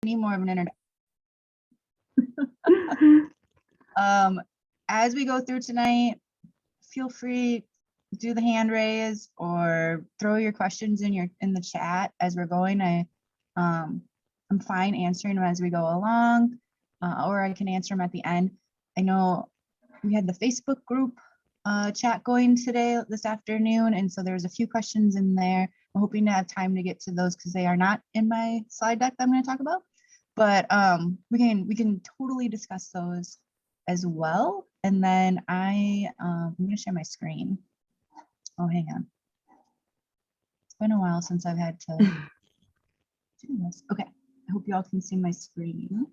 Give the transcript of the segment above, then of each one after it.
need more of an introduction. As we go through tonight, feel free, do the hand raise or throw your questions in the chat as we're going. I'm fine answering them as we go along, or I can answer them at the end. I know we had the Facebook group chat going this afternoon, and so there's a few questions in there. I'm hoping to have time to get to those because they are not in my slide deck that I'm going to talk about, but we can totally discuss those as well. And then I'm going to share my screen. Oh, hang on. It's been a while since I've had to do this. Okay, I hope you all can see my screen.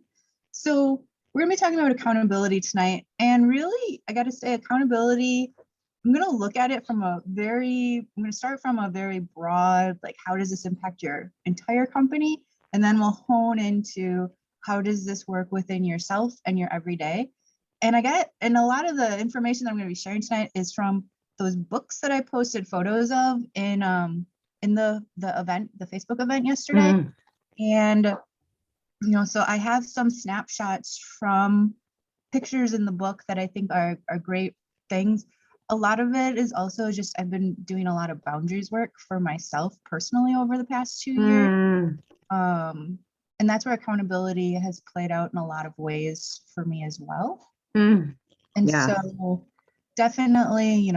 So we're gonna be talking about accountability tonight. And really, I gotta say accountability, I'm gonna look at it from I'm gonna start from a very broad, like how does this impact your entire company? And then we'll hone into how does this work within yourself and your everyday. And a lot of the information that I'm gonna be sharing tonight is from those books that I posted photos of in the event, the Facebook event yesterday. And so I have some snapshots from pictures in the book that I think are great things. A lot of it is also just I've been doing a lot of boundaries work for myself personally over the past 2 years. And that's where accountability has played out in a lot of ways for me as well. And so definitely,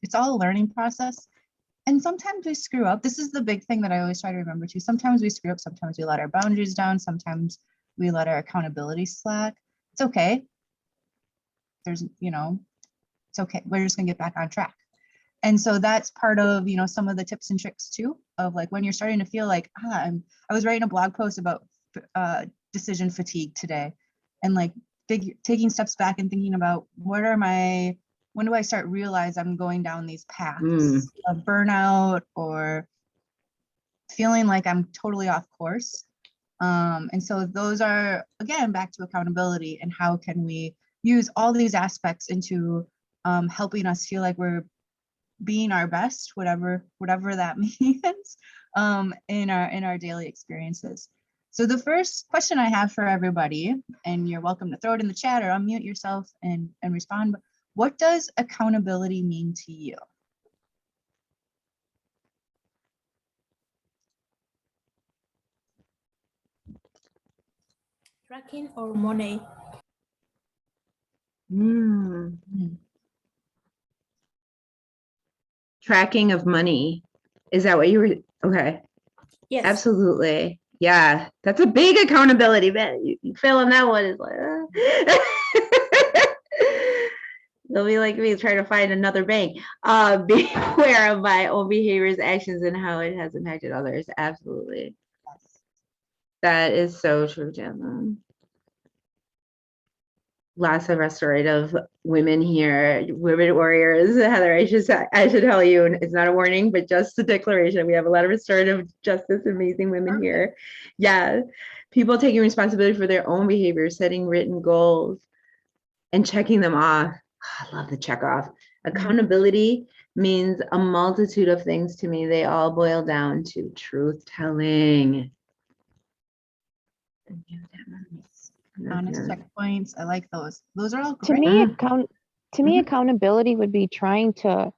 it's all a learning process. And sometimes we screw up. This is the big thing that I always try to remember too. Sometimes we screw up. Sometimes we let our boundaries down. Sometimes we let our accountability slack. It's okay. It's okay. We're just gonna get back on track. And so that's part of, some of the tips and tricks too, of like when you're starting to feel like, I was writing a blog post about decision fatigue today, and like taking steps back and thinking about when do I start realize I'm going down these paths of burnout or feeling like I'm totally off course. And so those are, again, back to accountability and how can we use all these aspects into helping us feel like we're being our best, whatever that means, in our daily experiences. So the first question I have for everybody, and you're welcome to throw it in the chat or unmute yourself and respond, but what does accountability mean to you? Tracking or money? Tracking of money. Is that what you were? Okay. Yes. Absolutely. Yeah. That's a big accountability, man. You fail on that one. It's like, They'll be like me trying to find another bank. Be aware of my own behaviors, actions, and how it has impacted others. Absolutely. That is so true, Jen. Lots of restorative women here, women warriors. Heather, I should tell you, it's not a warning, but just a declaration. We have a lot of restorative justice, amazing women here. Yeah. People taking responsibility for their own behaviors, setting written goals, and checking them off. I love the check off. Accountability means a multitude of things to me. They all boil down to truth telling. Honest checkpoints. I like those. Those are all great. To me, accountability would be trying to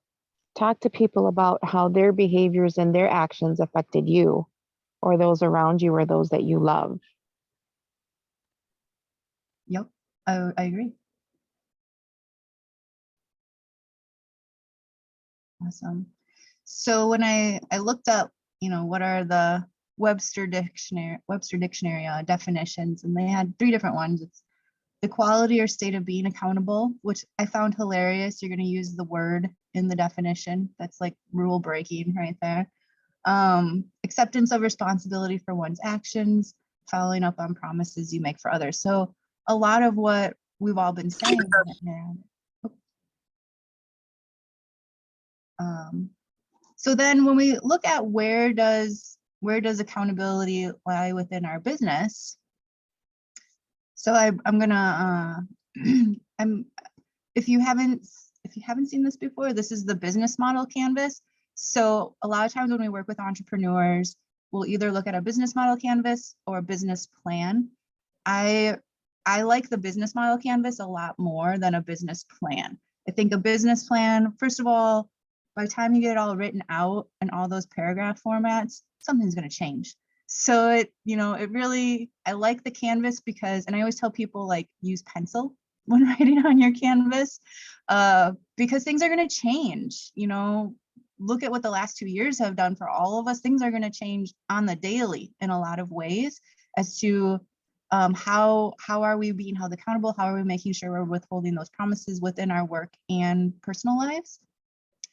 talk to people about how their behaviors and their actions affected you or those around you or those that you love. Yep, I agree. Awesome. So when I looked up, what are the Webster Dictionary definitions, and they had 3 different ones. It's the quality or state of being accountable, which I found hilarious. You're going to use the word in the definition. That's like rule breaking right there. Acceptance of responsibility for one's actions, following up on promises you make for others. So a lot of what we've all been saying. So then when we look at where does accountability lie within our business? So I'm gonna if you haven't seen this before, this is the business model canvas. So a lot of times when we work with entrepreneurs, we'll either look at a business model canvas or a business plan. I like the business model canvas a lot more than a business plan. I think a business plan, first of all, by the time you get it all written out and all those paragraph formats, something's going to change. So it really, I like the canvas because, and I always tell people, like, use pencil when writing on your canvas, because things are going to change. Look at what the last 2 years have done for all of us. Things are going to change on the daily in a lot of ways as to how are we being held accountable? How are we making sure we're withholding those promises within our work and personal lives?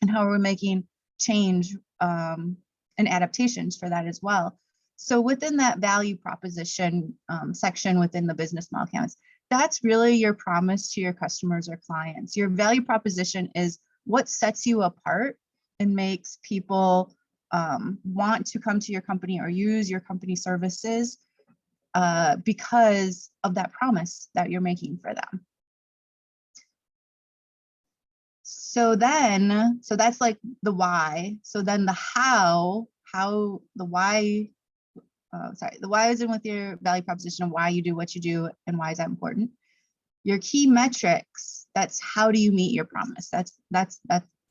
And how are we making change and adaptations for that as well? So within that value proposition section within the business model canvas, that's really your promise to your customers or clients. Your value proposition is what sets you apart and makes people want to come to your company or use your company services because of that promise that you're making for them. So that's like the why. So then the the why is in with your value proposition of why you do what you do and why is that important. Your key metrics, that's how do you meet your promise. That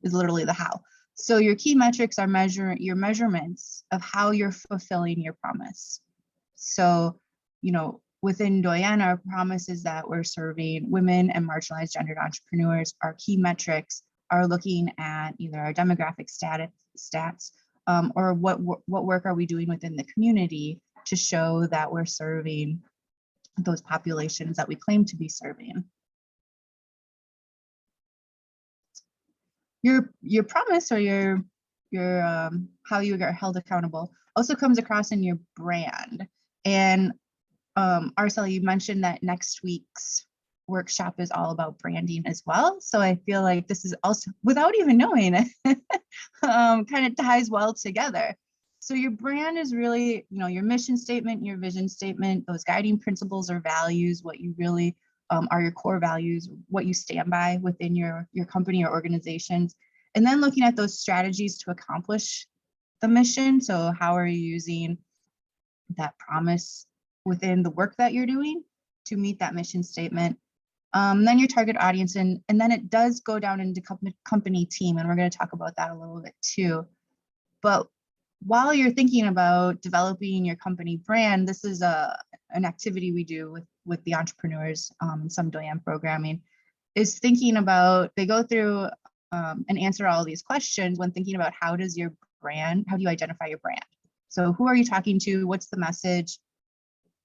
is literally the how. So your key metrics are your measurements of how you're fulfilling your promise. So, within Doyenne, our promise is that we're serving women and marginalized gendered entrepreneurs. Our key metrics are looking at either our demographic stats or what work are we doing within the community to show that we're serving those populations that we claim to be serving. Your promise or your how you are held accountable also comes across in your brand. And Arcela, you mentioned that next week's workshop is all about branding as well. So I feel like this is also, without even knowing it, kind of ties well together. So your brand is really, your mission statement, your vision statement, those guiding principles or values, what you really are your core values, what you stand by within your company or organizations. And then looking at those strategies to accomplish the mission. So how are you using that promise within the work that you're doing to meet that mission statement? Then your target audience, and then it does go down into company team, and we're going to talk about that a little bit too. But while you're thinking about developing your company brand, this is an activity we do with the entrepreneurs in some Doyenne programming, is thinking about, they go through and answer all these questions when thinking about how do you identify your brand? So who are you talking to? What's the message?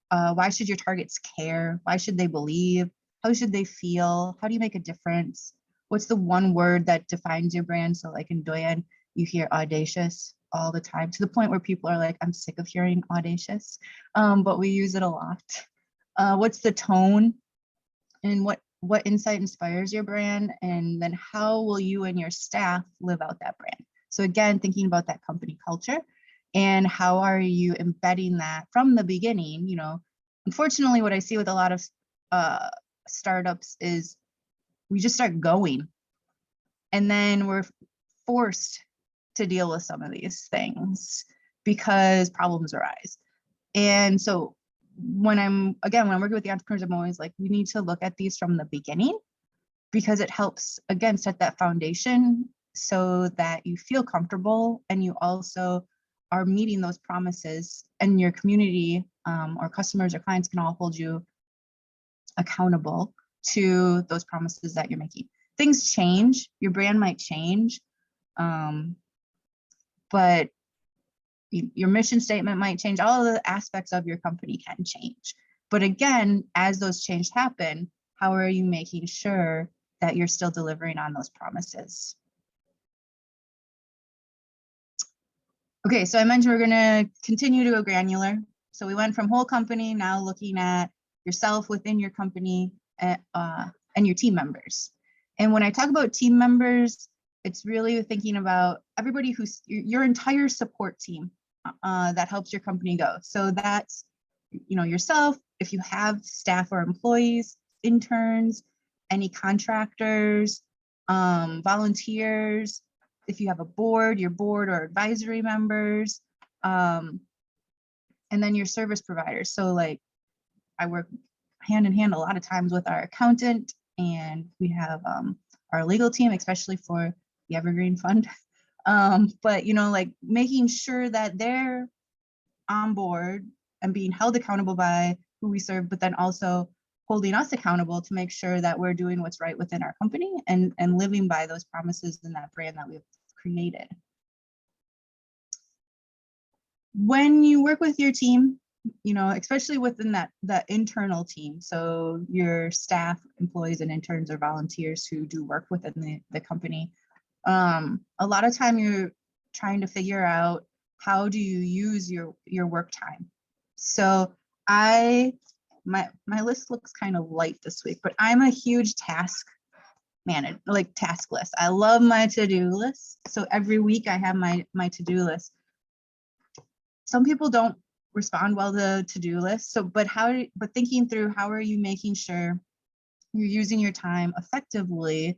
Why should your targets care? Why should they believe? How should they feel? How do you make a difference? What's the one word that defines your brand? So like in Doyenne, you hear audacious all the time, to the point where people are like, I'm sick of hearing audacious, but we use it a lot. What's the tone, and what insight inspires your brand? And then how will you and your staff live out that brand? So again, thinking about that company culture and how are you embedding that from the beginning. Unfortunately, what I see with a lot of startups is we just start going, and then we're forced to deal with some of these things because problems arise. And so when I'm working with the entrepreneurs, I'm always like, we need to look at these from the beginning, because it helps, again, set that foundation so that you feel comfortable and you also are meeting those promises, and your community or customers or clients can all hold you accountable to those promises that you're making. Things change, your brand might change, but your mission statement might change. All of the aspects of your company can change. But again, as those changes happen, how are you making sure that you're still delivering on those promises? Okay, so I mentioned we're going to continue to go granular. So we went from whole company, now looking at yourself within your company and your team members. And when I talk about team members, it's really thinking about everybody who's your entire support team that helps your company go. So that's, yourself, if you have staff or employees, interns, any contractors, volunteers, if you have a board, your board or advisory members, and then your service providers. So like I work hand in hand a lot of times with our accountant, and we have our legal team, especially for the Evergreen Fund. But, you know, like making sure that they're on board and being held accountable by who we serve, but then also holding us accountable to make sure that we're doing what's right within our company and living by those promises and that brand that we've created. When you work with your team, you know, especially within that internal team, so your staff, employees, and interns or volunteers who do work within the company, a lot of time you're trying to figure out how do you use your work time. So my list looks kind of light this week, but I'm a huge task manager, like task list. I love my to-do list. So every week I have my to-do list. Some people don't respond well to to-do lists. So, but thinking through how are you making sure you're using your time effectively,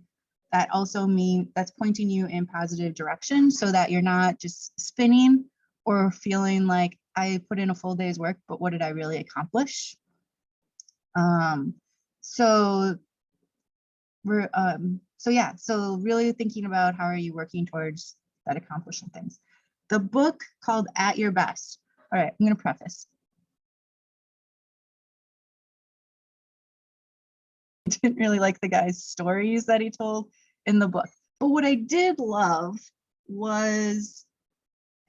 that also means that's pointing you in positive direction so that you're not just spinning or feeling like I put in a full day's work, but what did I really accomplish? So really thinking about how are you working towards that accomplishing things. The book called At Your Best. All right, I'm going to preface. I didn't really like the guy's stories that he told in the book, but what I did love was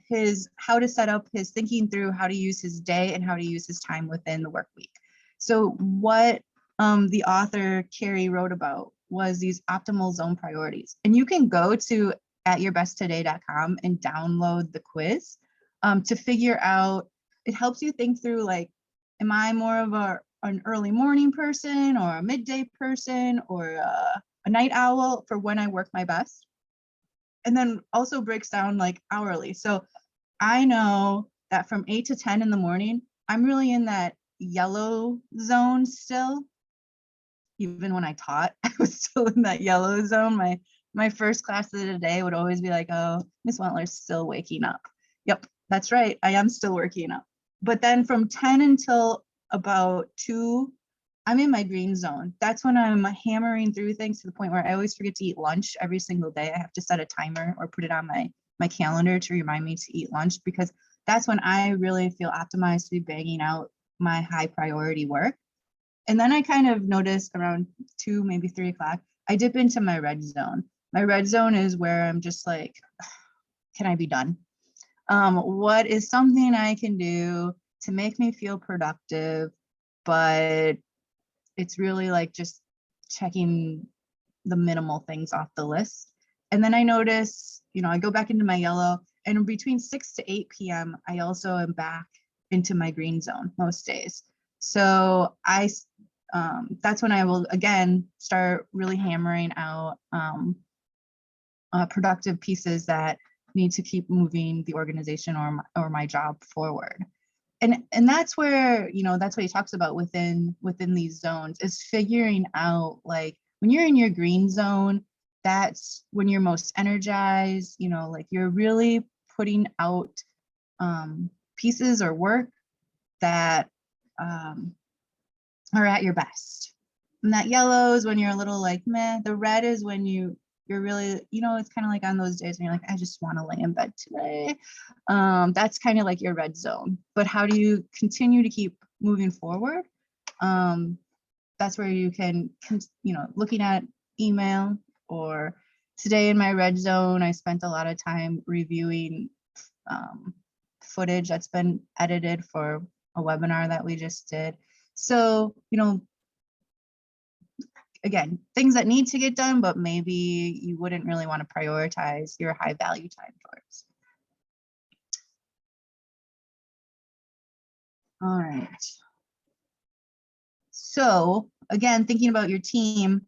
his how to set up his thinking through how to use his day and how to use his time within the work week. So what the author Carrie wrote about was these optimal zone priorities, and you can go to atyourbesttoday.com and download the quiz to figure out. It helps you think through, like, am I more of an early morning person or a midday person or a night owl for when I work my best? And then also breaks down like hourly. So I know that from 8 to 10 in the morning, I'm really in that yellow zone still. Even when I taught, I was still in that yellow zone. My first class of the day would always be like, oh, Miss Wentler's still waking up. Yep, that's right. I am still waking up. But then from 10 until about 2, I'm in my green zone. That's when I'm hammering through things to the point where I always forget to eat lunch every single day. I have to set a timer or put it on my calendar to remind me to eat lunch, because that's when I really feel optimized to be banging out my high priority work. And then I kind of noticed around 2, maybe 3 o'clock, I dip into my red zone. My red zone is where I'm just like, can I be done? What is something I can do to make me feel productive, but it's really like just checking the minimal things off the list. And then I notice, you know, I go back into my yellow, and between 6 to 8 p.m., I also am back into my green zone most days. So that's when I will again start really hammering out productive pieces that need to keep moving the organization or my job forward. And that's where, you know, that's what he talks about within these zones, is figuring out, like, when you're in your green zone, that's when you're most energized, you know, like you're really putting out pieces or work that are at your best. And that yellow is when you're a little like meh. The red is when you're really, you know, it's kind of like on those days when you're like, I just want to lay in bed today. That's kind of like your red zone. But how do you continue to keep moving forward? That's where you can, you know, looking at email. Or today in my red zone, I spent a lot of time reviewing footage that's been edited for a webinar that we just did. So, you know, again, things that need to get done, but maybe you wouldn't really want to prioritize your high value time towards. All right. So again, thinking about your team,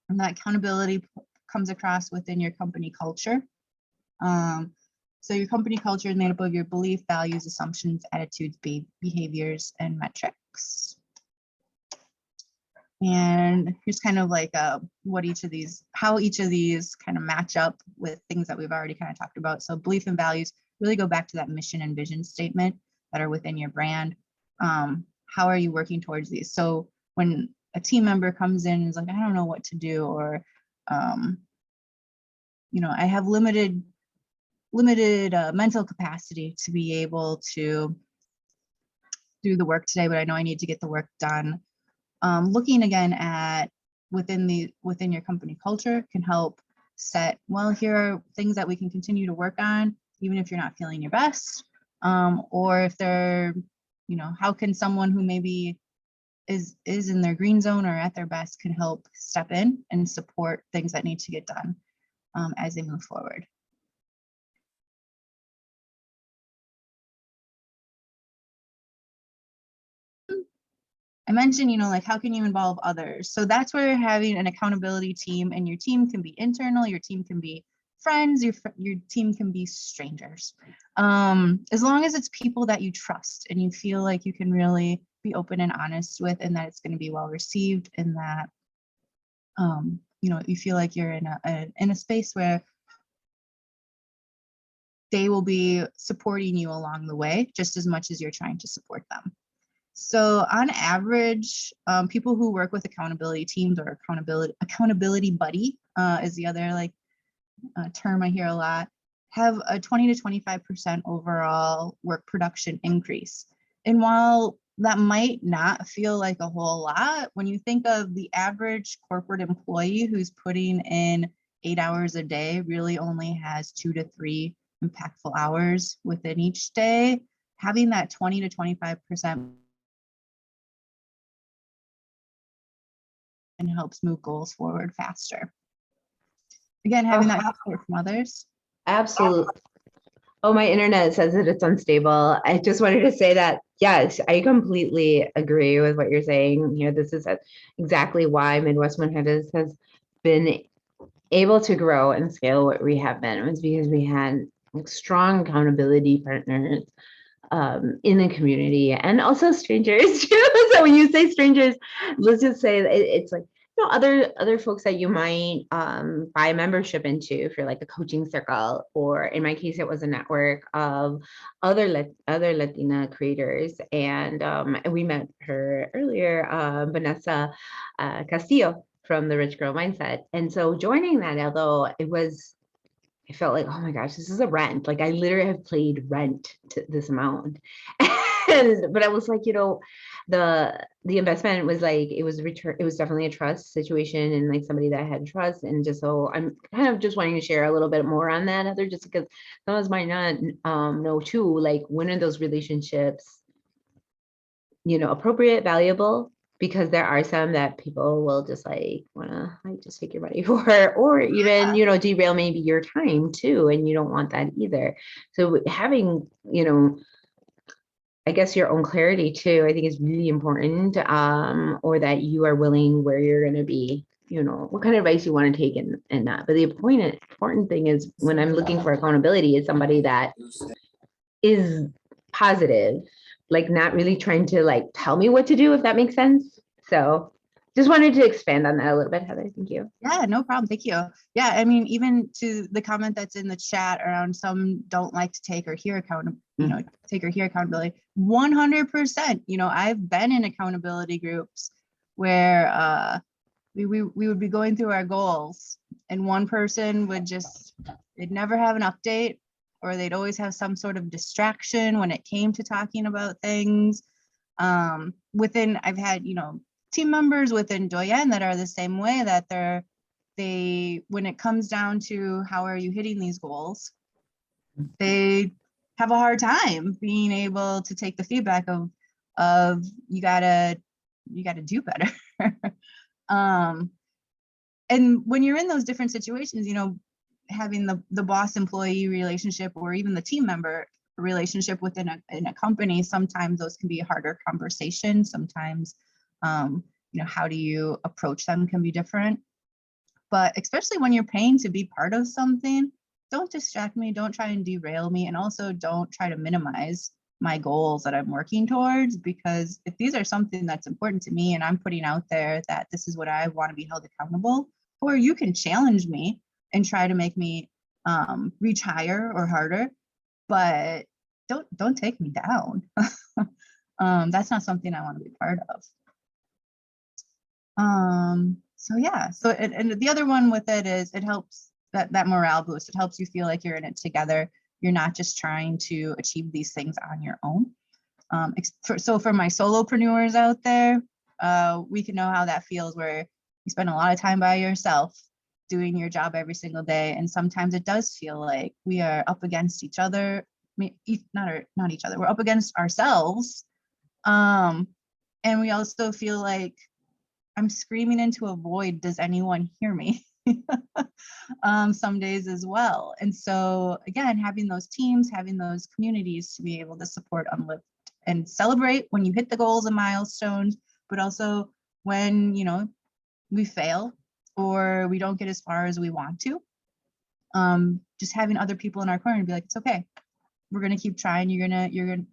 and that accountability comes across within your company culture. So your company culture is made up of your belief, values, assumptions, attitudes, behaviors, and metrics. And here's kind of like how each of these kind of match up with things that we've already kind of talked about. So belief and values really go back to that mission and vision statement. that are within your brand. How are you working towards these? So when a team member comes in and is like, I don't know what to do, or I have limited mental capacity to be able to do the work today, but I know I need to get the work done. Looking again at within your company culture can help set, well, here are things that we can continue to work on, even if you're not feeling your best. Or if they're, how can someone who maybe is in their green zone or at their best can help step in and support things that need to get done as they move forward. I mentioned, like, how can you involve others? So that's where having an accountability team, and your team can be internal, your team can be friends, your team can be strangers. As long as it's people that you trust and you feel like you can really be open and honest with, and that it's going to be well received, and that you feel like you're in a space where they will be supporting you along the way just as much as you're trying to support them. So on average, people who work with accountability teams, or accountability buddy is the other term I hear a lot, have a 20 to 25% overall work production increase. And while that might not feel like a whole lot, when you think of the average corporate employee who's putting in 8 hours a day, really only has 2 to 3 impactful hours within each day, having that 20 to 25% and helps move goals forward faster. Again, having that support from others. Absolutely. Oh, my internet says that it's unstable. I just wanted to say that, yes, I completely agree with what you're saying. This is exactly why Midwest 100 has been able to grow and scale what we have been. It was because we had strong accountability partners in the community, and also strangers too. So when you say strangers, let's just say it's like, other folks that you might buy membership into, if you're like a coaching circle, or in my case, it was a network of other Latina creators. And we met her earlier, Vanessa Castillo from the Rich Girl Mindset. And so joining that, although I felt like, oh my gosh, this is a rent. Like, I literally have paid rent to this amount. But I was like, the investment was like, it was definitely a trust situation, and like somebody that had trust. And just, so I'm kind of just wanting to share a little bit more on that, Heather, just because some of us might not know too, like, when are those relationships, appropriate, valuable, because there are some that people will just wanna just take your money for, or even, derail maybe your time too. And you don't want that either. So having, I guess your own clarity too, I think is really important, or that you are willing where you're going to be, what kind of advice you want to take in that. But the important thing is, when I'm looking for accountability, is somebody that is positive, like not really trying to tell me what to do, if that makes sense. So just wanted to expand on that a little bit, Heather. Thank you. Yeah, no problem. Thank you. Yeah, I mean, even to the comment that's in the chat around some don't like to take or hear accountability, 100%. I've been in accountability groups where we would be going through our goals, and one person they'd never have an update, or they'd always have some sort of distraction when it came to talking about things. I've had, team members within Doyenne that are the same way, that when it comes down to how are you hitting these goals, they have a hard time being able to take the feedback of you gotta do better. And when you're in those different situations, having the boss employee relationship, or even the team member relationship within a company, sometimes those can be a harder conversation. Sometimes how do you approach them can be different. But especially when you're paying to be part of something, don't distract me, don't try and derail me, and also don't try to minimize my goals that I'm working towards, because if these are something that's important to me and I'm putting out there that this is what I want to be held accountable for, you can challenge me and try to make me reach higher or harder, but don't take me down. That's not something I want to be part of. So yeah, so and the other one with it is it helps that morale boost. It helps you feel like you're in it together. You're not just trying to achieve these things on your own. So for my solopreneurs out there, we can know how that feels, where you spend a lot of time by yourself doing your job every single day. And sometimes it does feel like we are up against each other, not each other, we're up against ourselves. And we also feel like I'm screaming into a void. Does anyone hear me? Some days as well. And so again, having those teams, having those communities to be able to support, uplift, and celebrate when you hit the goals and milestones, but also when, you know, we fail or we don't get as far as we want to. Just having other people in our corner and be like, it's okay. We're gonna keep trying.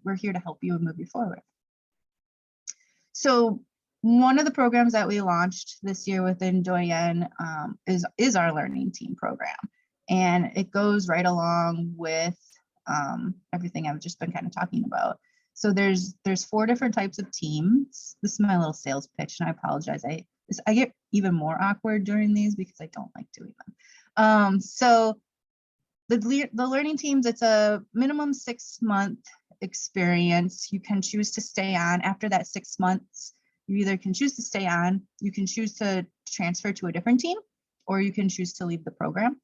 We're here to help you and move you forward. So one of the programs that we launched this year within Doyenne is our learning team program. And it goes right along with everything I've just been kind of talking about. So there's 4 different types of teams. This is my little sales pitch, and I apologize. I get even more awkward during these because I don't like doing them. So the learning teams, it's a minimum 6-month experience. You can choose to stay on after that 6 months. You either can choose to stay on, you can choose to transfer to a different team, or you can choose to leave the program.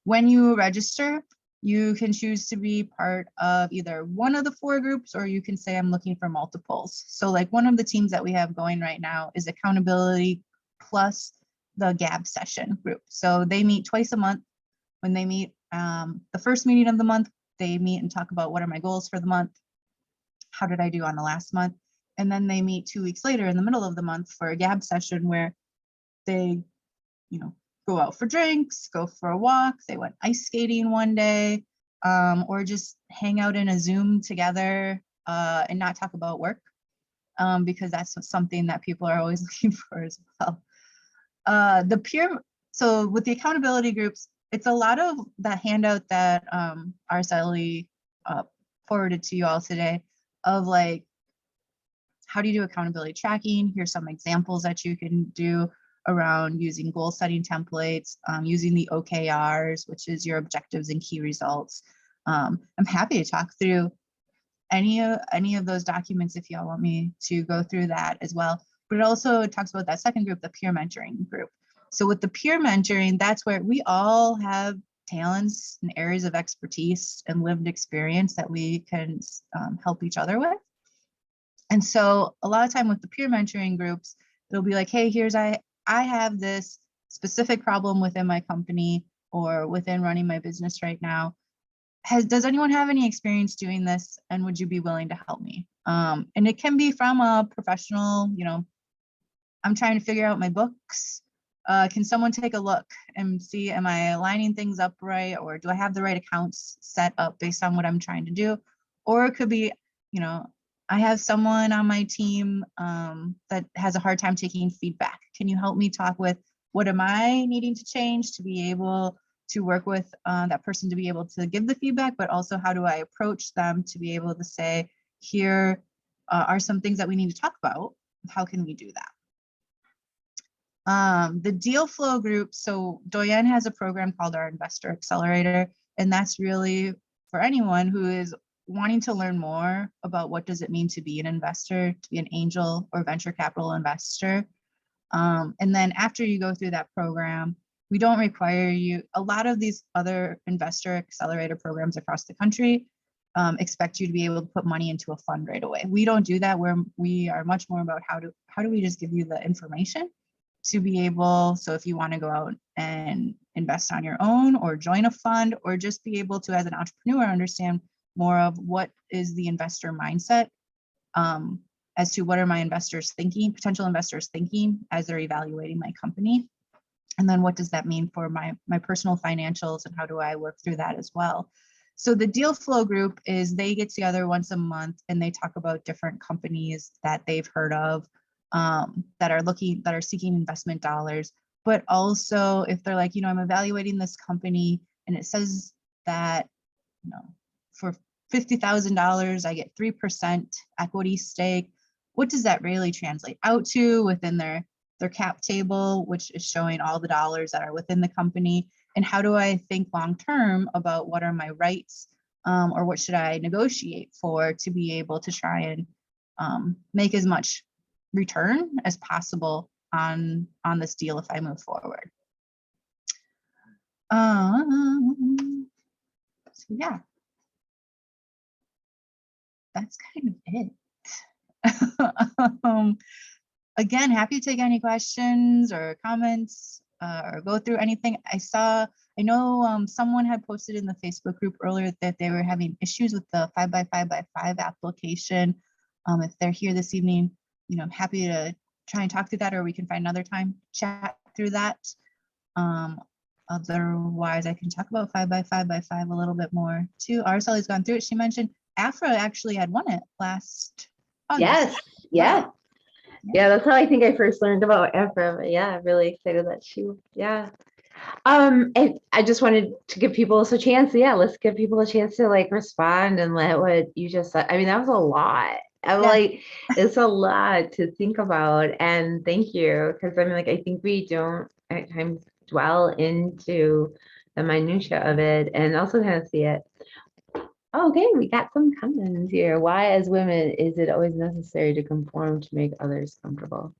When you register, you can choose to be part of either one of the 4 groups, or you can say, I'm looking for multiples. So like one of the teams that we have going right now is accountability plus the GAB session group. So they meet twice a month. When they meet the first meeting of the month, they meet and talk about what are my goals for the month? How did I do on the last month? And then they meet 2 weeks later in the middle of the month for a GAB session where they, you know, go out for drinks, go for a walk. They went ice skating one day, or just hang out in a Zoom together and not talk about work, because that's something that people are always looking for as well. So with the accountability groups, it's a lot of the handout that Araceli forwarded to you all today of like, how do you do accountability tracking? Here's some examples that you can do around using goal setting templates, using the OKRs, which is your objectives and key results. I'm happy to talk through any of those documents if y'all want me to go through that as well. But it also talks about that second group, the peer mentoring group. So with the peer mentoring, that's where we all have talents and areas of expertise and lived experience that we can help each other with. And so a lot of time with the peer mentoring groups, it'll be like, hey, I have this specific problem within my company or within running my business right now. Does anyone have any experience doing this? And would you be willing to help me? And it can be from a professional, you know, I'm trying to figure out my books. Can someone take a look and see, am I aligning things up right? Or do I have the right accounts set up based on what I'm trying to do? Or it could be, you know, I have someone on my team that has a hard time taking feedback. Can you help me talk with what am I needing to change to be able to work with that person to be able to give the feedback, but also how do I approach them to be able to say, here are some things that we need to talk about. How can we do that? The deal flow group. So Doyenne has a program called our Investor Accelerator, and that's really for anyone who is wanting to learn more about what does it mean to be an investor, to be an angel or venture capital investor. And then after you go through that program, we don't require you, a lot of these other investor accelerator programs across the country expect you to be able to put money into a fund right away. We don't do that. We are much more about how do we just give you the information to be able, so if you want to go out and invest on your own or join a fund or just be able to, as an entrepreneur, understand more of what is the investor mindset as to what are my investors thinking, potential investors thinking as they're evaluating my company. And then what does that mean for my personal financials and how do I work through that as well? So the deal flow group is they get together once a month and they talk about different companies that they've heard of that are seeking investment dollars. But also if they're like, you know, I'm evaluating this company and it says that, you know, for $50,000, I get 3% equity stake. What does that really translate out to within their cap table, which is showing all the dollars that are within the company? And how do I think long-term about what are my rights, or what should I negotiate for to be able to try and make as much return as possible on this deal if I move forward. So yeah, that's kind of it. Again, happy to take any questions or comments, or go through anything. I know someone had posted in the Facebook group earlier that they were having issues with the 5x5x5 application. If they're here this evening, I'm happy to try and talk through that, or we can find another time, chat through that. Otherwise, I can talk about 5x5x5 a little bit more too. Araceli's gone through it. She mentioned Afra actually had won it last August. Yes. Yeah. Yeah, that's how I think I first learned about Afra. But yeah, really excited that and I just wanted to give people a chance. Yeah, let's give people a chance to like respond and let what you just said. I mean, that was a lot. I'm like, it's a lot to think about. And thank you. Because I mean, like, I think we don't at times dwell into the minutia of it and also kind of see it. Okay, we got some comments here. Why, as women, is it always necessary to conform to make others comfortable?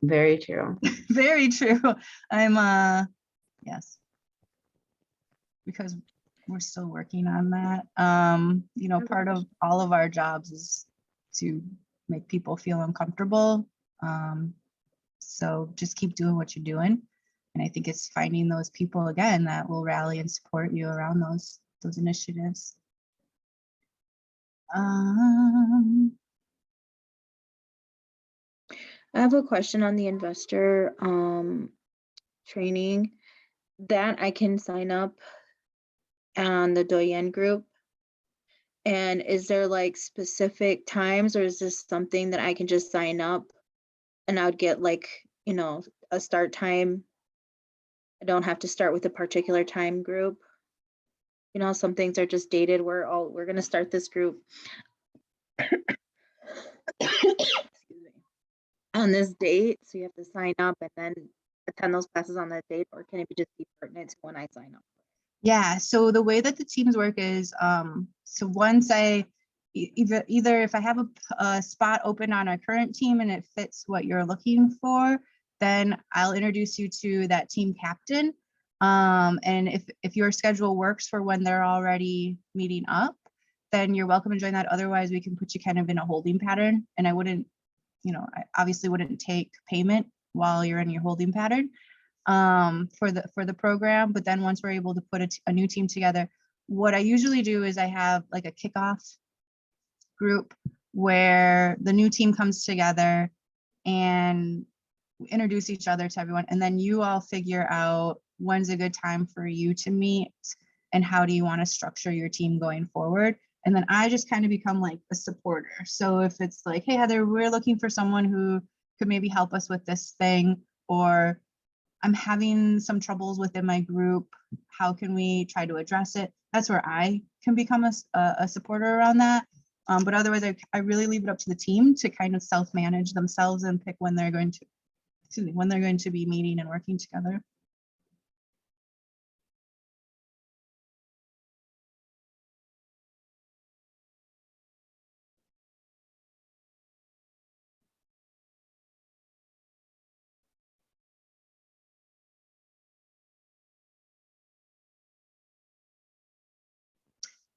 Very true. Very true. Yes. Because we're still working on that. Part of all of our jobs is to make people feel uncomfortable. So just keep doing what you're doing. And I think it's finding those people again that will rally and support you around those initiatives. I have a question on the investor training that I can sign up on the Doyenne group. And is there like specific times, or is this something that I can just sign up and I would get like, a start time? I don't have to start with a particular time group. Some things are just dated. We're going to start this group on this date. So you have to sign up and then attend those classes on that date, or can it just be pertinent to when I sign up? Yeah, so the way that the teams work is, so once either if I have a spot open on our current team and it fits what you're looking for, then I'll introduce you to that team captain. And if your schedule works for when they're already meeting up, then you're welcome to join that. Otherwise, we can put you kind of in a holding pattern. And I wouldn't, I obviously wouldn't take payment while you're in your holding pattern for the program. But then once we're able to put a new team together, what I usually do is I have like a kickoff group where the new team comes together and introduce each other to everyone, and then you all figure out when's a good time for you to meet and how do you want to structure your team going forward. And then I just kind of become like a supporter. So if it's like, hey Heather, we're looking for someone who could maybe help us with this thing, or I'm having some troubles within my group, how can we try to address it? That's where I can become a supporter around that. But otherwise, I really leave it up to the team to kind of self-manage themselves and pick when they're going to be meeting and working together.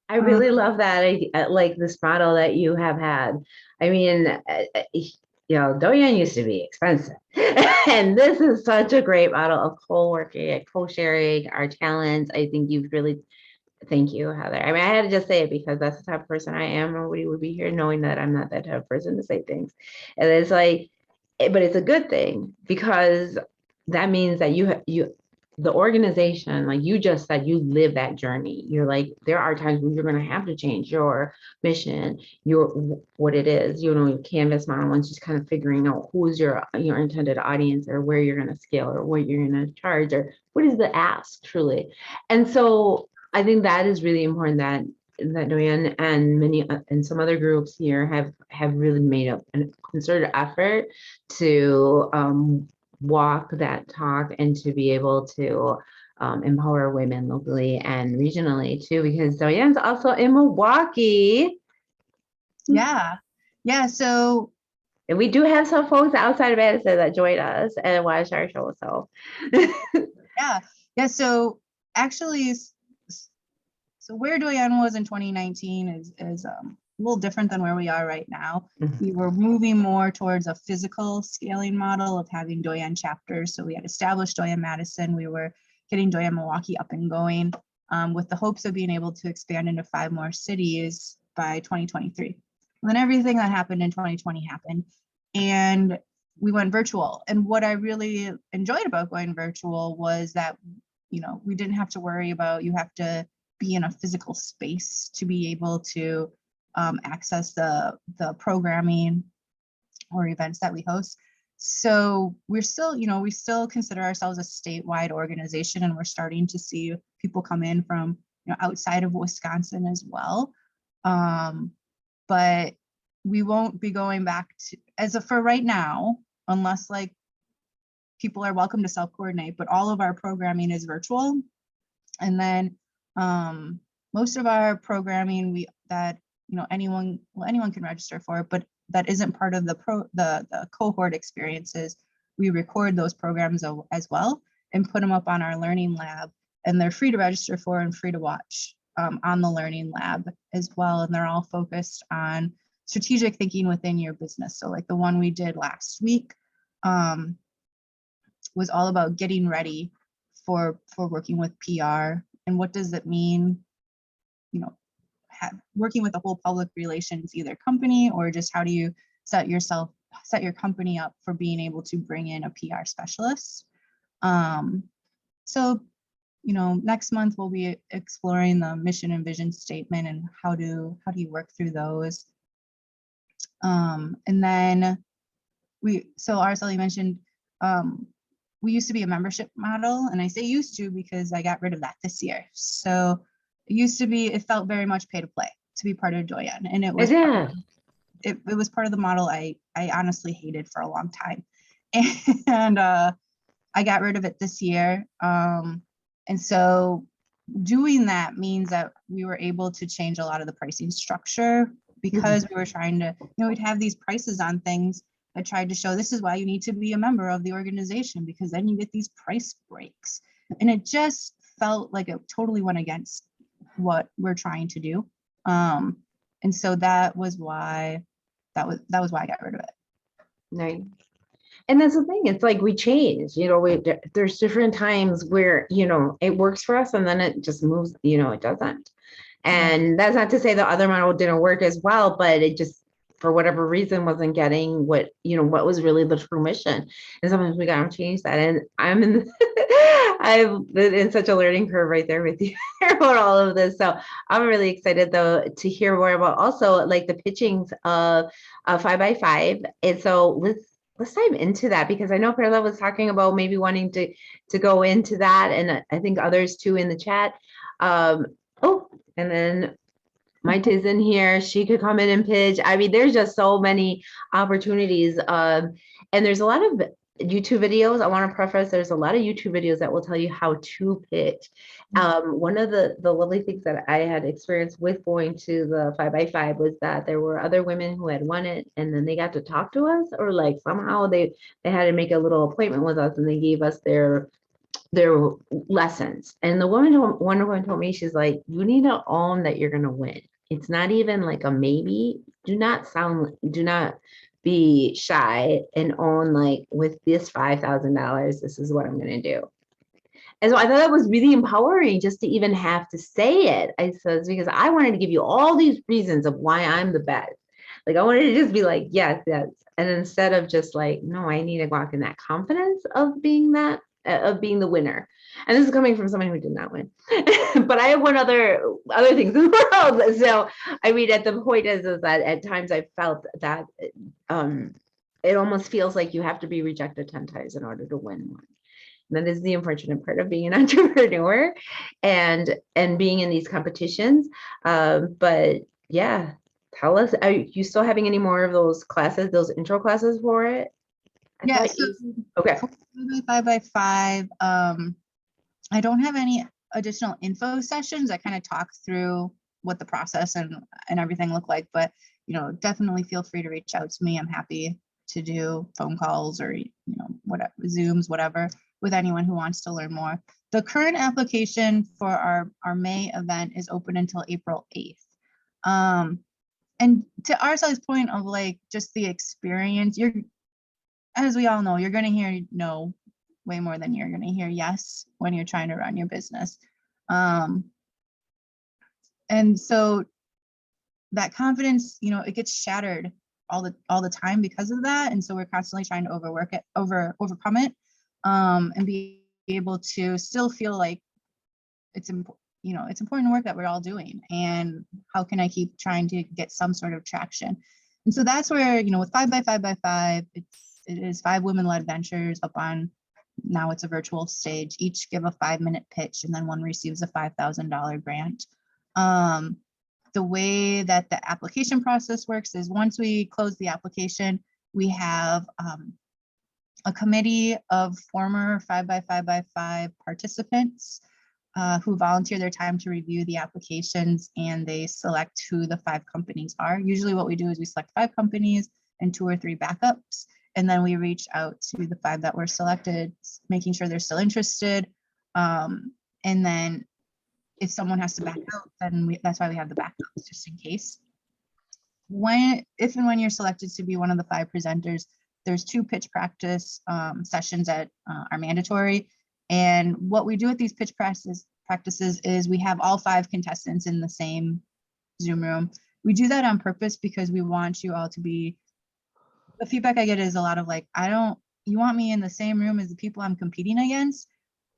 I really love that. I like this model that you have had. I mean, Doyenne used to be expensive. And this is such a great model of co-working, co-sharing our talents. I think you've really, thank you, Heather. I mean, I had to just say it because that's the type of person I am. Nobody would be here knowing that I'm not that type of person to say things. And it's like, but it's a good thing because that means that the organization, like you just said, you live that journey. You're like, there are times when you're going to have to change your mission, what it is, your canvas model, once just kind of figuring out who's your intended audience, or where you're going to scale, or what you're going to charge, or what is the ask truly. And so I think that is really important, that Doyenne and many and some other groups here have really made a concerted effort to walk that talk, and to be able to empower women locally and regionally too, because Doyenne's also in Milwaukee. Yeah. Yeah. So And we do have some folks outside of Madison that join us and watch our show. So yeah. Yeah. So actually, so where Doyenne was in 2019 is a little different than where we are right now. We were moving more towards a physical scaling model of having Doyenne chapters. So we had established Doyenne Madison. We were getting Doyenne Milwaukee up and going, with the hopes of being able to expand into 5 more cities by 2023. And then everything that happened in 2020 happened, and we went virtual. And what I really enjoyed about going virtual was that, we didn't have to worry about, you have to be in a physical space to be able to access the programming or events that we host. So we're still, we still consider ourselves a statewide organization, and we're starting to see people come in from outside of Wisconsin as well. But we won't be going back to, for right now, unless like people are welcome to self-coordinate, but all of our programming is virtual. And then most of our programming anyone can register for, but that isn't part of the cohort experiences. We record those programs as well and put them up on our learning lab, and they're free to register for and free to watch on the learning lab as well. And they're all focused on strategic thinking within your business. So like the one we did last week was all about getting ready for working with PR, and what does it mean, working with a whole public relations either company, or just how do you set your company up for being able to bring in a PR specialist. So next month we'll be exploring the mission and vision statement and how do you work through those. And then Araceli mentioned, we used to be a membership model, and I say used to because I got rid of that this year. So it felt very much pay to play to be part of Doyenne, and it was it was part of the model I honestly hated for a long time, and I got rid of it this year. And so doing that means that we were able to change a lot of the pricing structure, because we were trying to, we'd have these prices on things that tried to show this is why you need to be a member of the organization, because then you get these price breaks. And it just felt like it totally went against what we're trying to do. And so that was why I got rid of it. Nice. And that's the thing, it's like we change, there's different times where, it works for us, and then it just moves, it doesn't. And that's not to say the other model didn't work as well, but it just, for whatever reason, wasn't getting what was really the true mission. And sometimes we got to change that. And I've been in such a learning curve right there with you about all of this. So I'm really excited though to hear more about also like the pitchings of 5x5. And so let's dive into that, because I know Perla was talking about maybe wanting to go into that, and I think others too in the chat. And then Maite is in here. She could come in and pitch. I mean, there's just so many opportunities. And there's a lot of YouTube videos. I want to preface, there's a lot of YouTube videos that will tell you how to pitch. One of the lovely things that I had experienced with going to the 5x5 was that there were other women who had won it, and then they got to talk to us, or like somehow they had to make a little appointment with us, and they gave us their lessons. And one woman told me, she's like, you need to own that you're going to win. It's not even like a maybe. Do not be shy and own, like, with this $5,000, this is what I'm going to do. And so I thought that was really empowering just to even have to say it. I said, because I wanted to give you all these reasons of why I'm the best. Like, I wanted to just be like, yes. And instead of just like, no, I need to walk in that confidence of being that of being the winner. And this is coming from someone who did not win. But I have one other things in the world. So I mean, at the point is that at times I felt that it almost feels like you have to be rejected 10 times in order to win one. And that is the unfortunate part of being an entrepreneur and being in these competitions. But yeah, tell us, are you still having any more of those classes, those intro classes for it? Yeah, Okay. 5x5. I don't have any additional info sessions. I kind of talk through what the process and everything look like, but definitely feel free to reach out to me. I'm happy to do phone calls or whatever, Zooms, whatever, with anyone who wants to learn more. The current application for our May event is open until April 8th. And to Arceli's point of like just the experience, as we all know, you're going to hear no way more than you're going to hear yes when you're trying to run your business. And so that confidence, it gets shattered all the time because of that. And so we're constantly trying to overcome it, and be able to still feel like it's important work that we're all doing. And how can I keep trying to get some sort of traction? And so that's where, with 5x5x5, it is 5 women-led ventures up on, now it's a virtual stage, each give a 5-minute pitch, and then one receives a $5,000 grant. The way that the application process works is once we close the application, we have a committee of former 5x5x5 participants who volunteer their time to review the applications, and they select who the 5 companies are. Usually what we do is we select 5 companies and 2 or 3 backups, and then we reach out to the 5 that were selected, making sure they're still interested. And then if someone has to back out, then that's why we have the backups, just in case. If and when you're selected to be one of the 5 presenters, there's 2 pitch practice sessions that are mandatory. And what we do with these pitch practices is we have all 5 contestants in the same Zoom room. We do that on purpose because we want you all to be, the feedback I get is a lot of like, you want me in the same room as the people I'm competing against,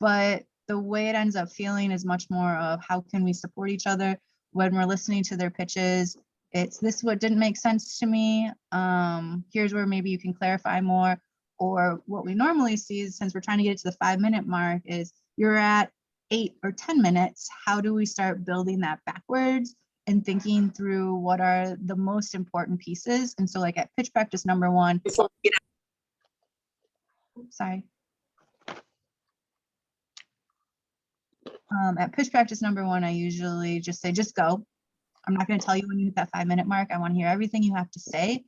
but the way it ends up feeling is much more of how can we support each other when we're listening to their pitches. It's this what didn't make sense to me. Here's where maybe you can clarify more. Or what we normally see is, since we're trying to get to the 5-minute mark, is you're at 8 or 10 minutes. How do we start building that backwards and thinking through what are the most important pieces? And so like at pitch practice number 1, at pitch practice number 1, I usually just say, just go. I'm not going to tell you when you hit that 5-minute mark. I want to hear everything you have to say.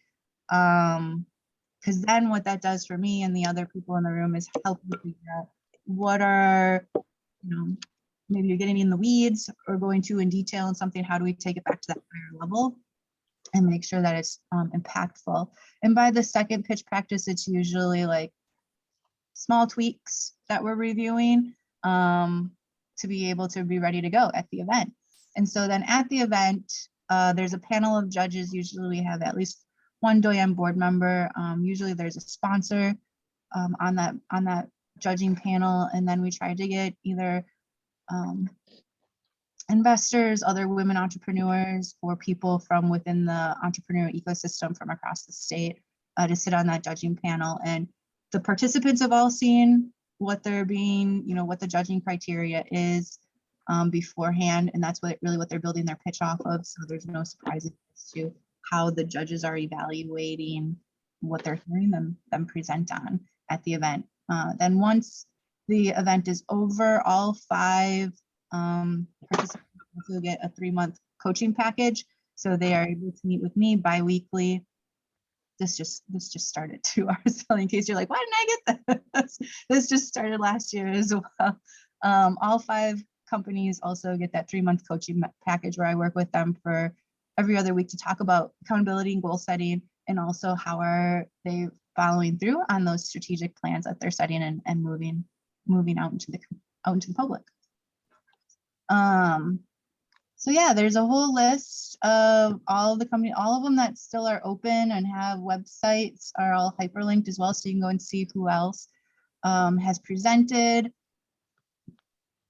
Because then what that does for me and the other people in the room is help you figure out what are, maybe you're getting in the weeds or going too in detail in something. How do we take it back to that higher level and make sure that it's impactful? And by the second pitch practice, it's usually like small tweaks that we're reviewing to be able to be ready to go at the event. And so then at the event, there's a panel of judges. Usually we have at least 1 Doyenne board member. Usually there's a sponsor on that judging panel. And then we try to get either investors, other women entrepreneurs, or people from within the entrepreneurial ecosystem from across the state to sit on that judging panel. And the participants have all seen what they're being, what the judging criteria is beforehand. And that's what they're building their pitch off of. So there's no surprises to how the judges are evaluating what they're hearing them present on at the event. Then once the event is over, all 5 participants also get a 3-month coaching package. So they are able to meet with me bi-weekly. This just started 2 hours ago, in case you're like, why didn't I get this? This just started last year as well. All 5 companies also get that 3-month coaching package where I work with them for every other week to talk about accountability and goal setting, and also how are they following through on those strategic plans that they're setting and moving out into the public. So yeah, there's a whole list of all of the company, all of them that still are open and have websites are all hyperlinked as well, so you can go and see who else has presented.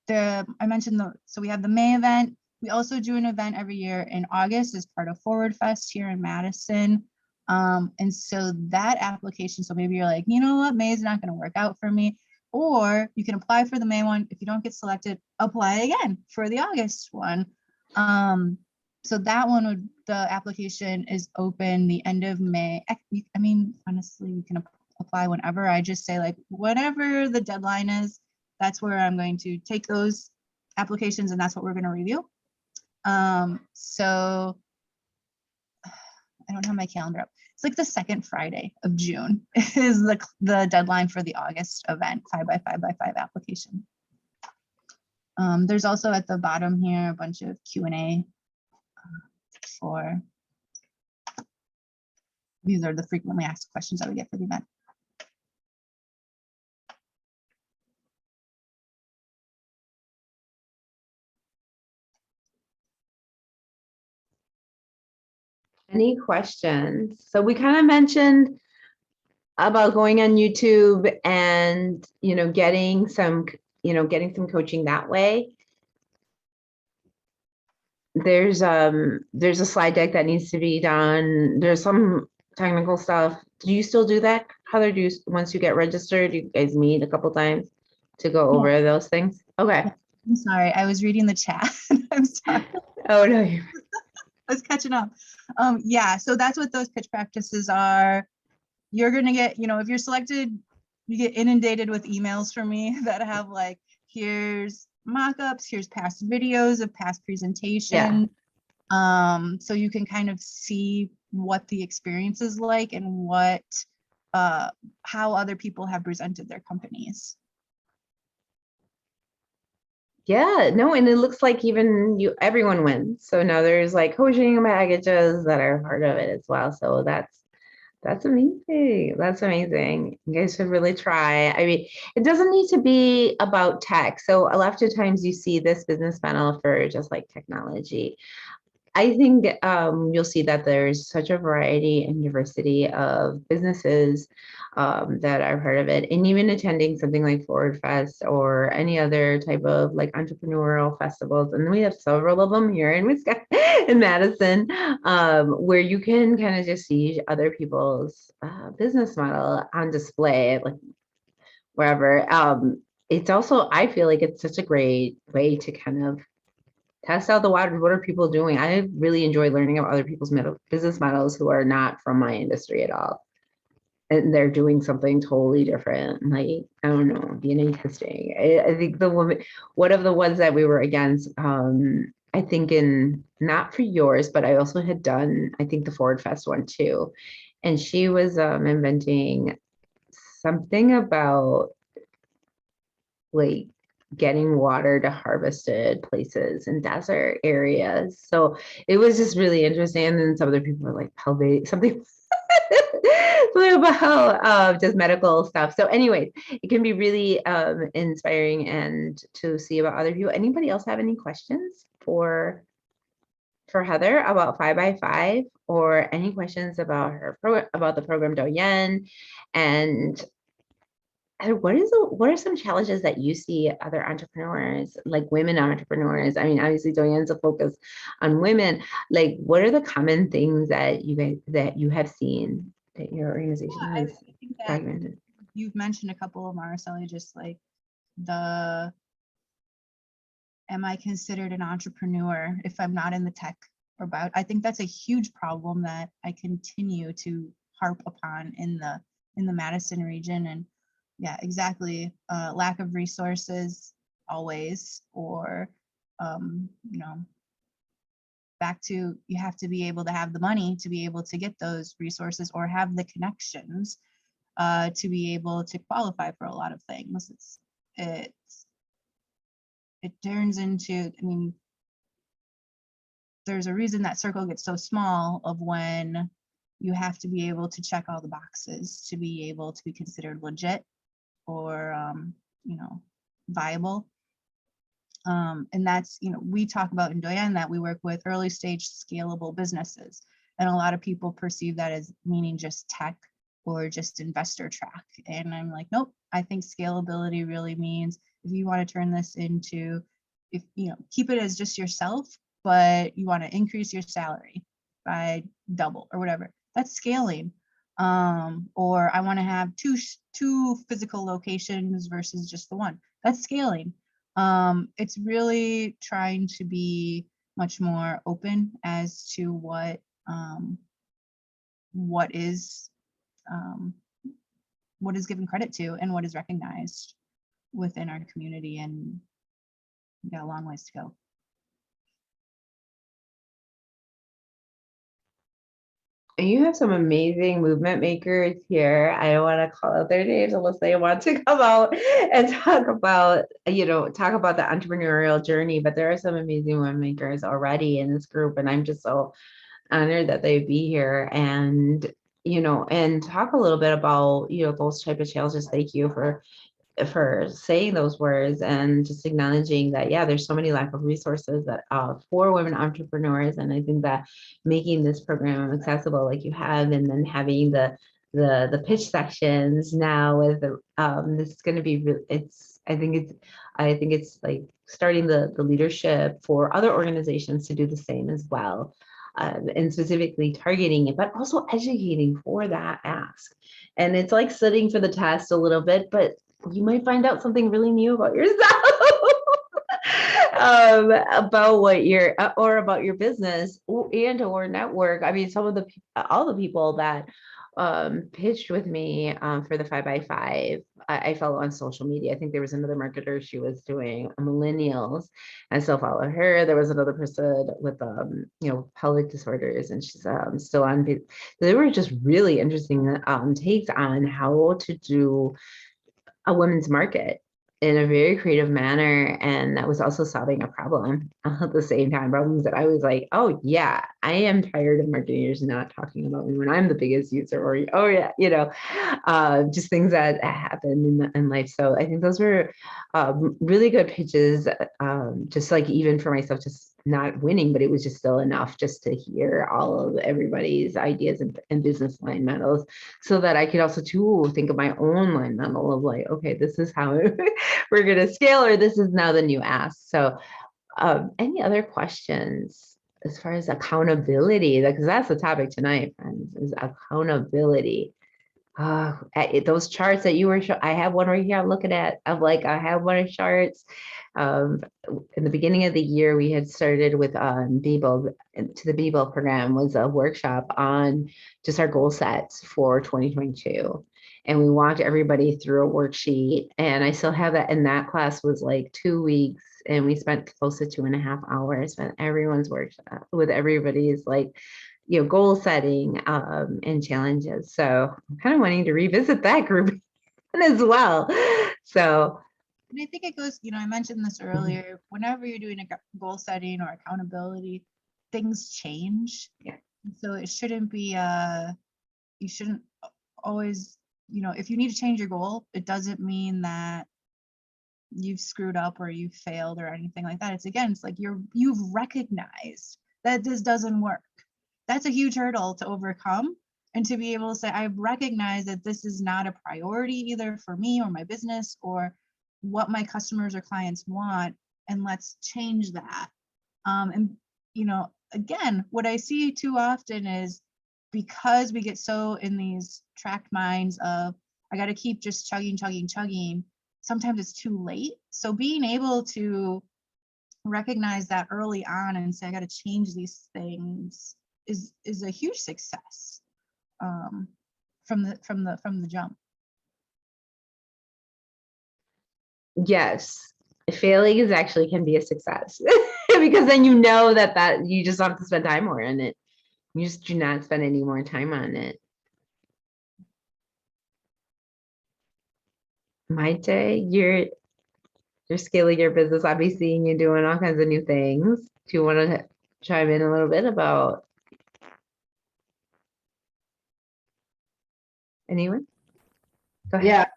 I mentioned so we have the May event. We also do an event every year in August as part of Forward Fest here in Madison. And so that application, so maybe you're like, you know what, May is not going to work out for me. Or you can apply for the May one. If you don't get selected, apply again for the August one. So that one the application is open the end of May. I mean, honestly, you can apply whenever. I just say like, whatever the deadline is, that's where I'm going to take those applications and that's what we're going to review. So I don't have my calendar up. It's like the second Friday of June is the deadline for the August event, 5x5x5 application. There's also at the bottom here a bunch of Q&A for, these are the frequently asked questions that we get for the event. Any questions? So we kind of mentioned about going on YouTube and, getting some coaching that way. There's a slide deck that needs to be done. There's some technical stuff. Do you still do that? Heather, once you get registered, you guys meet a couple times to go over those things? Okay. I'm sorry, I was reading the chat. I'm sorry. Oh, no. I was catching up. Yeah, so that's what those pitch practices are. You're going to get, if you're selected, you get inundated with emails from me that have like, here's mock-ups, here's past videos of past presentation. So you can kind of see what the experience is like and what, how other people have presented their companies. Yeah, no, and it looks like even everyone wins. So now there's like coaching packages that are part of it as well. So that's amazing. That's amazing. You guys should really try. I mean, it doesn't need to be about tech. So a lot of times you see this business funnel for just like technology. I think you'll see that there's such a variety and diversity of businesses that are part of it. And even attending something like Forward Fest or any other type of like entrepreneurial festivals. And we have several of them here in Wisconsin, in Madison, where you can kind of just see other people's business model on display, like wherever. It's also, I feel like it's such a great way to kind of test out the waters. What are people doing? I really enjoy learning about other people's business models who are not from my industry at all. And they're doing something totally different. Like, I don't know, DNA testing. I think one of the ones that we were against, I think not for yours, but I also had done, I think the Forward Fest one too. And she was inventing something about like getting water to harvested places in desert areas. So it was just really interesting. And then some other people were like, something about just medical stuff. So anyways, it can be really inspiring and to see about other people. Anybody else have any questions for Heather about 5x5 or any questions about her about the program Doyenne? And what are some challenges that you see other entrepreneurs, like women entrepreneurs? I mean, obviously Doyenne's a focus on women. Like, what are the common things that you have seen that your organization has I think that documented? you've mentioned a couple of them, Araceli, just like am I considered an entrepreneur if I'm not in the tech or about? I think that's a huge problem that I continue to harp upon in the Madison region. And yeah, exactly. Lack of resources always, or, back to, you have to be able to have the money to be able to get those resources or have the connections to be able to qualify for a lot of things. It turns into, I mean, there's a reason that circle gets so small of when you have to be able to check all the boxes to be able to be considered legit or, viable. And that's, we talk about in Doyenne that we work with early stage scalable businesses. And a lot of people perceive that as meaning just tech or just investor track. And I'm like, nope, I think scalability really means if you want to turn this into, if you know, keep it as just yourself, but you want to increase your salary by double or whatever, that's scaling. Or I want to have two physical locations versus just the one, that's scaling. It's really trying to be much more open as to what is given credit to and what is recognized within our community, and we got a long ways to go. And you have some amazing movement makers here. I don't want to call out their names unless they want to come out and talk about, talk about the entrepreneurial journey. But there are some amazing movement makers already in this group, and I'm just so honored that they'd be here and, and talk a little bit about, those type of challenges. Thank you for saying those words and just acknowledging that, yeah, there's so many lack of resources that for women entrepreneurs. And I think that making this program accessible like you have, and then having the pitch sections now with this is going to be I think it's like starting the leadership for other organizations to do the same as well. And specifically targeting it, but also educating for that ask. And it's like studying for the test a little bit, but you might find out something really new about yourself, about what you're, or about your business and or network. I mean, all the people that pitched with me for the 5x5, I follow on social media. I think there was another marketer, she was doing millennials. I still follow her. There was another person with pelvic disorders, and she's still on. They were just really interesting takes on how to do a women's market in a very creative manner, and that was also solving a problem at the same time. Problems that I was like, oh yeah, I am tired of marketers not talking about me when I'm the biggest user, or oh yeah, just things that happen in life. So I think those were really good pitches, just like even for myself, just not winning, but it was just still enough just to hear all of everybody's ideas and business line models, so that I could also too think of my own line model of like, okay, this is how we're going to scale, or this is now the new ask. So any other questions as far as accountability? Because that's the topic tonight, friends, is accountability. Those charts that you were I have one right here I'm looking at. I have one of charts. In the beginning of the year, we had started with Beeble. To the Beeble program was a workshop on just our goal sets for 2022. And we walked everybody through a worksheet. And I still have that. And that class was like 2 weeks. And we spent close to 2.5 hours, spent everyone's workshop with everybody's goal setting and challenges. So I'm kind of wanting to revisit that group as well. So, and I think it goes, I mentioned this earlier, whenever you're doing a goal setting or accountability, things change. Yeah. So it shouldn't be, you shouldn't always, if you need to change your goal, it doesn't mean that you've screwed up or you've failed or anything like that. It's like you've recognized that this doesn't work. That's a huge hurdle to overcome, and to be able to say, I've recognized that this is not a priority either for me or my business or what my customers or clients want, and let's change that. And again, what I see too often is, because we get so in these tracked minds of, I got to keep just chugging, sometimes it's too late. So being able to recognize that early on and say, I got to change these things is a huge success from the jump. Yes, failing is actually can be a success because then that you just have to spend time more on it. You just do not spend any more time on it. Maite, you're scaling your business. I'll be seeing you doing all kinds of new things. Do you want to chime in a little bit about anyone? Go ahead.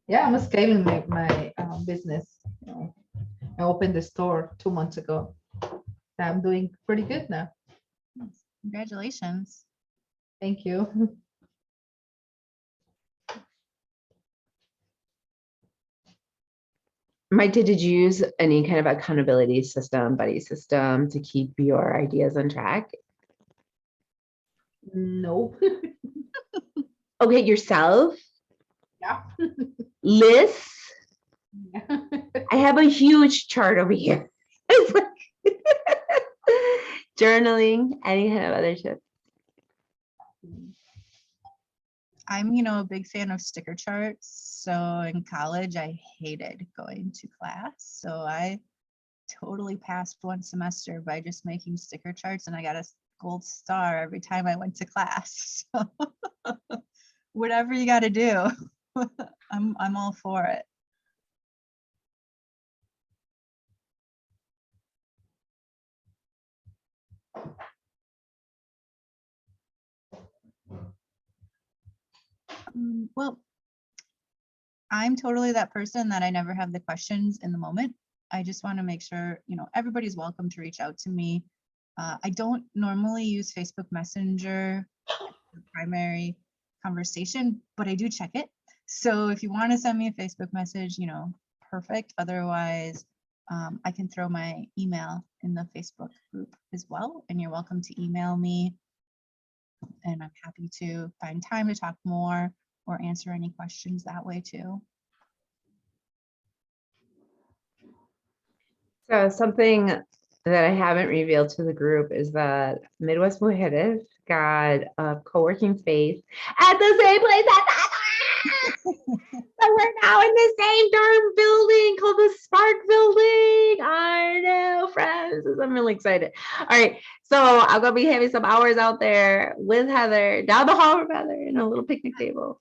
Yeah, I'm scaling my business. I opened the store 2 months ago. I'm doing pretty good now. Congratulations. Thank you. Mike, did you use any kind of accountability system, buddy system to keep your ideas on track? No. Okay, yourself, Yeah. lists. I have a huge chart over here. It's like journaling, any kind of other shit. I'm, a big fan of sticker charts. So in college, I hated going to class. So I totally passed one semester by just making sticker charts, and I got a gold star every time I went to class. So whatever you got to do, I'm all for it. Well, I'm totally that person that I never have the questions in the moment. I just want to make sure, everybody's welcome to reach out to me. I don't normally use Facebook Messenger as the primary conversation, but I do check it. So if you want to send me a Facebook message, perfect. Otherwise, I can throw my email in the Facebook group as well. And you're welcome to email me. And I'm happy to find time to talk more or answer any questions that way too. So something that I haven't revealed to the group is that Midwest Mujeres got a co-working space at the same place as us. So we're now in the same darn building called the Spark Building. I know, friends. I'm really excited. All right. So I'm going to be having some hours out there with Heather, down the hall with Heather, in a little picnic table.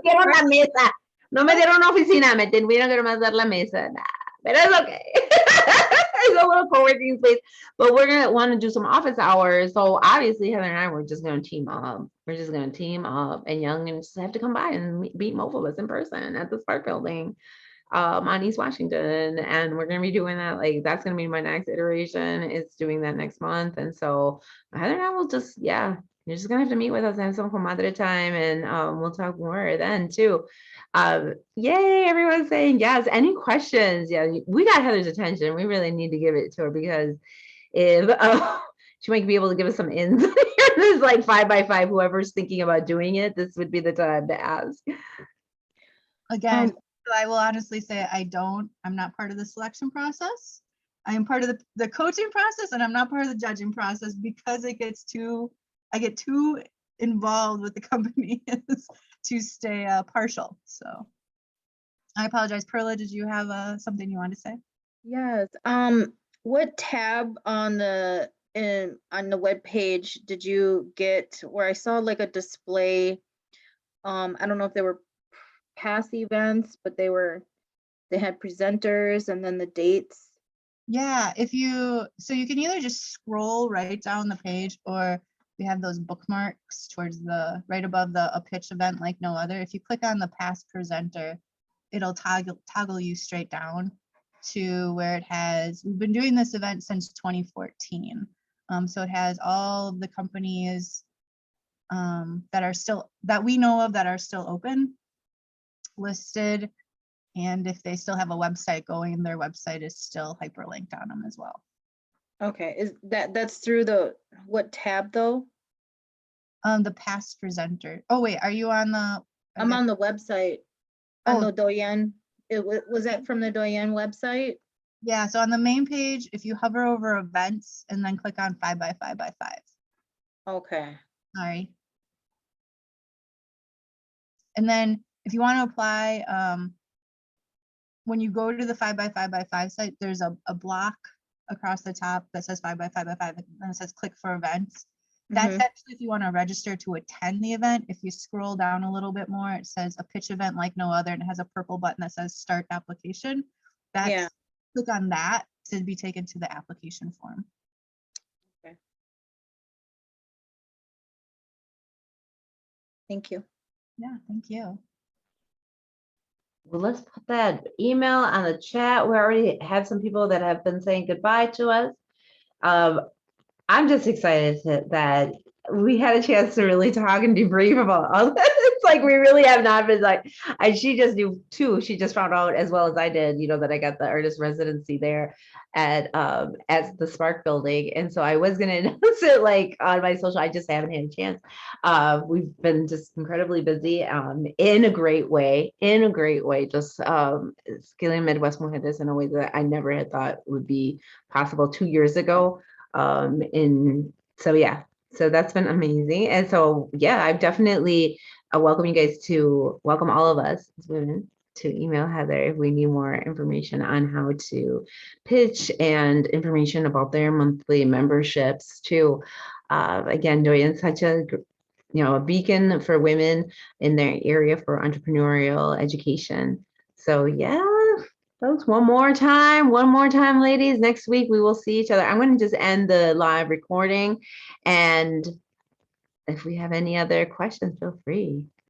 Quiero una mesa. No me dieron una oficina, me tuvieron que nomás dar la mesa. Nah, but it's okay. It's a little co-working space, but we're going to want to do some office hours. So obviously Heather and I, we're just going to team up. We're just going to team up, and Young and just have to come by and meet both of us in person at the Spark Building on East Washington. And we're going to be doing that. Like, that's going to be my next iteration. It's doing that next month. And so Heather and I will just, you're just going to have to meet with us and have some comadre time, and we'll talk more then too. Yay, everyone's saying yes. Any questions? Yeah, we got Heather's attention. We really need to give it to her, because if she might be able to give us some ins. This is like 5x5. Whoever's thinking about doing it, this would be the time to ask. Again, so I will honestly say I'm not part of the selection process. I am part of the coaching process, and I'm not part of the judging process because I get too involved with the company to stay partial. So I apologize. Perla, did you have something you want to say? Yes. What tab on the web page did you get where I saw like a display? I don't know if they were past events, but they had presenters and then the dates. Yeah, so you can either just scroll right down the page, or we have those bookmarks towards right above a pitch event like no other. If you click on the past presenter, it'll toggle you straight down to where we've been doing this event since 2014. So it has all of the companies that we know of that are still open, listed. And if they still have a website going, their website is still hyperlinked on them as well. Okay, that's through what tab though? The past presenter. Oh wait, are you on the? I'm on the website. On Oh. the Doyenne. Was that from the Doyenne website? Yeah, so on the main page, if you hover over events and then click on 5x5x5. Okay. Sorry. And then if you want to apply, when you go to the 5x5x5 site, there's a block across the top that says 5x5x5, and it says click for events. That's actually if you want to register to attend the event. If you scroll down a little bit more, it says a pitch event like no other, and it has a purple button that says start application. Click on that to be taken to the application form. Okay. Thank you. Yeah, thank you. Well, let's put that email on the chat. We already have some people that have been saying goodbye to us. I'm just excited that we had a chance to really talk and debrief about all this. It's like we really have not been like, she just knew too. She just found out as well as I did, that I got the artist residency there at the Spark building. And so I was gonna announce it like on my social. I just haven't had a chance. We've been just incredibly busy in a great way, just scaling Midwest Mujeres in a way that I never had thought would be possible 2 years ago. So that's been amazing. And so, yeah, I've definitely welcome all of us as women to email Heather if we need more information on how to pitch and information about their monthly memberships too. Again, Doyenne's such a beacon for women in their area for entrepreneurial education. So yeah, folks, one more time, ladies. Next week we will see each other. I'm going to just end the live recording, and if we have any other questions, feel free.